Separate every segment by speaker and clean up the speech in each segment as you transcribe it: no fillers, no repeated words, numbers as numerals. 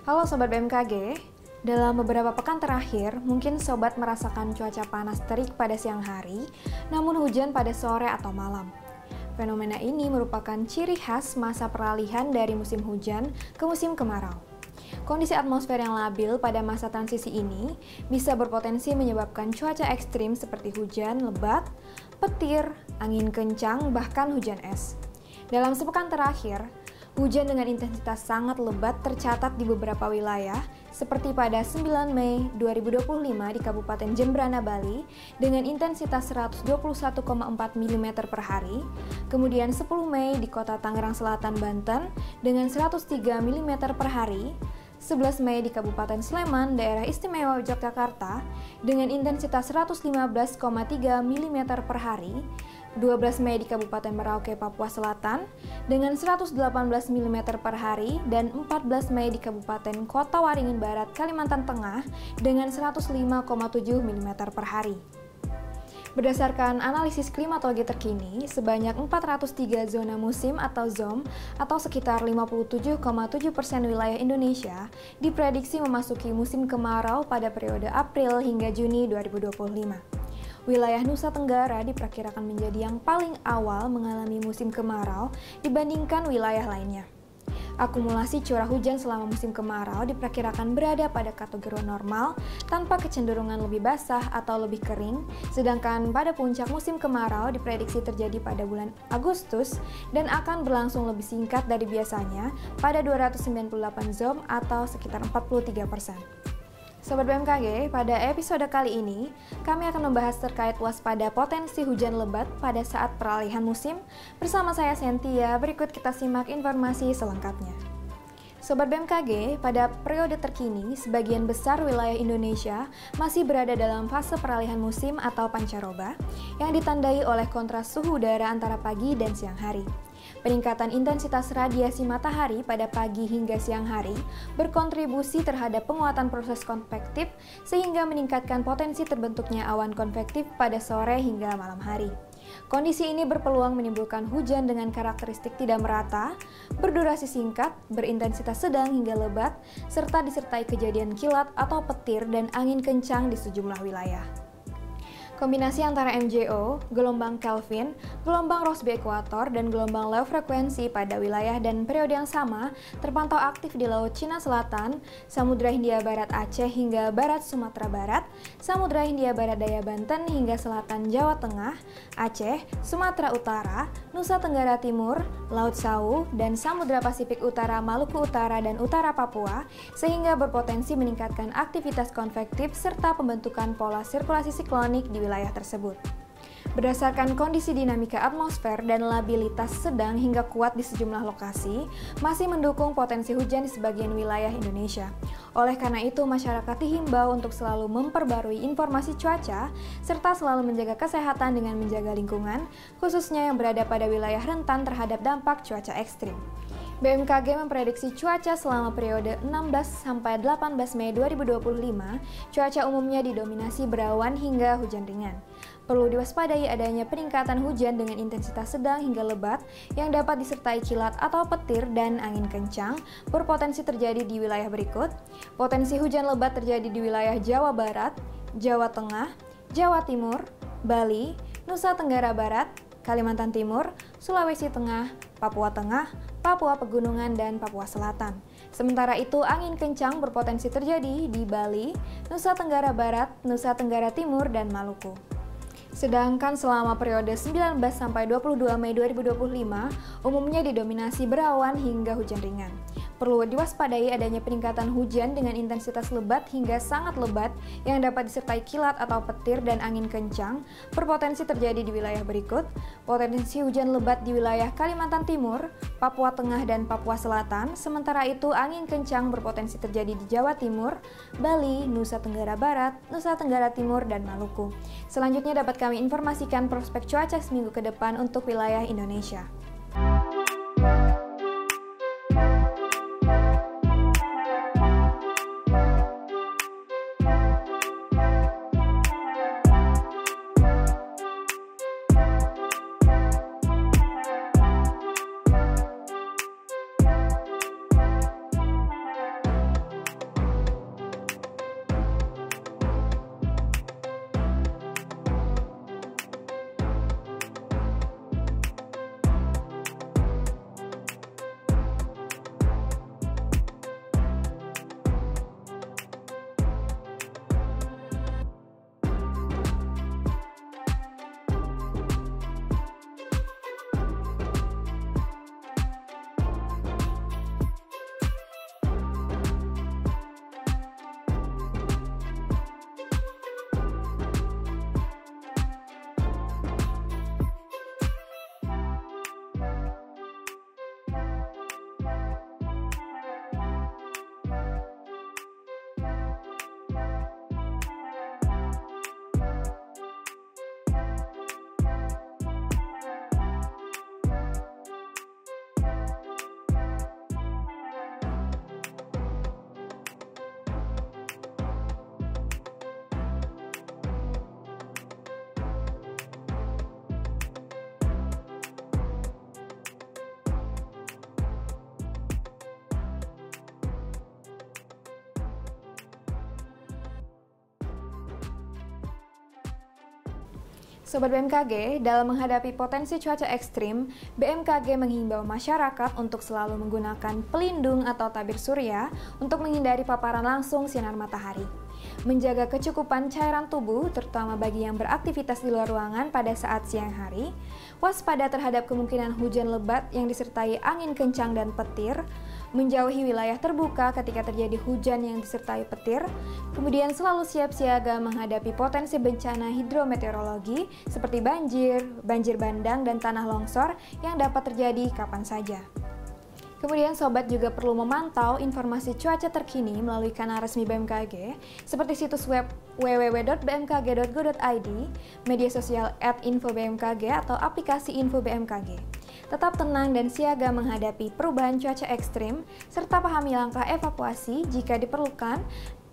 Speaker 1: Halo Sobat BMKG, dalam beberapa pekan terakhir, mungkin Sobat merasakan cuaca panas terik pada siang hari, namun hujan pada sore atau malam. Fenomena ini merupakan ciri khas masa peralihan dari musim hujan ke musim kemarau. Kondisi atmosfer yang labil pada masa transisi ini bisa berpotensi menyebabkan cuaca ekstrim seperti hujan lebat, petir, angin kencang, bahkan hujan es. Dalam sepekan terakhir, hujan dengan intensitas sangat lebat tercatat di beberapa wilayah, seperti pada 9 Mei 2025 di Kabupaten Jembrana, Bali, dengan intensitas 121,4 mm per hari, kemudian 10 Mei di Kota Tangerang Selatan, Banten, dengan 103 mm per hari, 11 Mei di Kabupaten Sleman, Daerah Istimewa Yogyakarta, dengan intensitas 115,3 mm per hari, 12 Mei di Kabupaten Merauke, Papua Selatan, dengan 118 mm per hari, dan 14 Mei di Kabupaten Kota Waringin Barat, Kalimantan Tengah, dengan 105,7 mm per hari. Berdasarkan analisis klimatologi terkini, sebanyak 403 zona musim atau ZOM atau sekitar 57,7% wilayah Indonesia diprediksi memasuki musim kemarau pada periode April hingga Juni 2025. Wilayah Nusa Tenggara diperkirakan menjadi yang paling awal mengalami musim kemarau dibandingkan wilayah lainnya. Akumulasi curah hujan selama musim kemarau diperkirakan berada pada kategori normal tanpa kecenderungan lebih basah atau lebih kering, sedangkan pada puncak musim kemarau diprediksi terjadi pada bulan Agustus dan akan berlangsung lebih singkat dari biasanya pada 298 ZOM atau sekitar 43%. Sobat BMKG, pada episode kali ini, kami akan membahas terkait waspada potensi hujan lebat pada saat peralihan musim. Bersama saya Sentia, berikut kita simak informasi selengkapnya. Sobat BMKG, pada periode terkini, sebagian besar wilayah Indonesia masih berada dalam fase peralihan musim atau pancaroba, yang ditandai oleh kontras suhu udara antara pagi dan siang hari. Peningkatan intensitas radiasi matahari pada pagi hingga siang hari berkontribusi terhadap penguatan proses konvektif sehingga meningkatkan potensi terbentuknya awan konvektif pada sore hingga malam hari. Kondisi ini berpeluang menimbulkan hujan dengan karakteristik tidak merata, berdurasi singkat, berintensitas sedang hingga lebat, serta disertai kejadian kilat atau petir dan angin kencang di sejumlah wilayah. Kombinasi antara MJO, gelombang Kelvin, gelombang Rossby ekuator, dan gelombang low frekuensi pada wilayah dan periode yang sama terpantau aktif di Laut Cina Selatan, Samudra Hindia Barat Aceh hingga Barat Sumatera Barat, Samudra Hindia Barat Daya Banten hingga Selatan Jawa Tengah, Aceh, Sumatera Utara, Nusa Tenggara Timur, Laut Sawu, dan Samudra Pasifik Utara Maluku Utara dan Utara Papua, sehingga berpotensi meningkatkan aktivitas konvektif serta pembentukan pola sirkulasi siklonik di wilayah tersebut. Berdasarkan kondisi dinamika atmosfer dan labilitas sedang hingga kuat di sejumlah lokasi, masih mendukung potensi hujan di sebagian wilayah Indonesia. Oleh karena itu, masyarakat dihimbau untuk selalu memperbarui informasi cuaca, serta selalu menjaga kesehatan dengan menjaga lingkungan, khususnya yang berada pada wilayah rentan terhadap dampak cuaca ekstrim. BMKG memprediksi cuaca selama periode 16-18 Mei 2025, cuaca umumnya didominasi berawan hingga hujan ringan. Perlu diwaspadai adanya peningkatan hujan dengan intensitas sedang hingga lebat yang dapat disertai kilat atau petir dan angin kencang berpotensi terjadi di wilayah berikut. Potensi hujan lebat terjadi di wilayah Jawa Barat, Jawa Tengah, Jawa Timur, Bali, Nusa Tenggara Barat, Kalimantan Timur, Sulawesi Tengah, Papua Tengah, Papua Pegunungan, dan Papua Selatan. Sementara itu, angin kencang berpotensi terjadi di Bali, Nusa Tenggara Barat, Nusa Tenggara Timur, dan Maluku. Sedangkan selama periode 19-22 Mei 2025, umumnya didominasi berawan hingga hujan ringan. Perlu diwaspadai adanya peningkatan hujan dengan intensitas lebat hingga sangat lebat yang dapat disertai kilat atau petir dan angin kencang berpotensi terjadi di wilayah berikut. Potensi hujan lebat di wilayah Kalimantan Timur, Papua Tengah, dan Papua Selatan. Sementara itu, angin kencang berpotensi terjadi di Jawa Timur, Bali, Nusa Tenggara Barat, Nusa Tenggara Timur, dan Maluku. Selanjutnya dapat kami informasikan prospek cuaca seminggu ke depan untuk wilayah Indonesia. Sobat BMKG, dalam menghadapi potensi cuaca ekstrim, BMKG menghimbau masyarakat untuk selalu menggunakan pelindung atau tabir surya untuk menghindari paparan langsung sinar matahari. Menjaga kecukupan cairan tubuh, terutama bagi yang beraktivitas di luar ruangan pada saat siang hari, waspada terhadap kemungkinan hujan lebat yang disertai angin kencang dan petir, menjauhi wilayah terbuka ketika terjadi hujan yang disertai petir, kemudian selalu siap siaga menghadapi potensi bencana hidrometeorologi seperti banjir, banjir bandang, dan tanah longsor yang dapat terjadi kapan saja. Kemudian sobat juga perlu memantau informasi cuaca terkini melalui kanal resmi BMKG seperti situs web www.bmkg.go.id, media sosial @info_bmkg atau aplikasi Info BMKG. Tetap tenang dan siaga menghadapi perubahan cuaca ekstrim serta pahami langkah evakuasi jika diperlukan.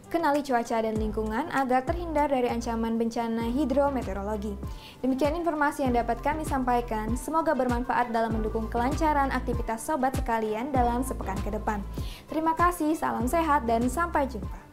Speaker 1: Kenali cuaca dan lingkungan agar terhindar dari ancaman bencana hidrometeorologi. Demikian informasi yang dapat kami sampaikan. Semoga bermanfaat dalam mendukung kelancaran aktivitas sobat sekalian dalam sepekan ke depan. Terima kasih, salam sehat, dan sampai jumpa.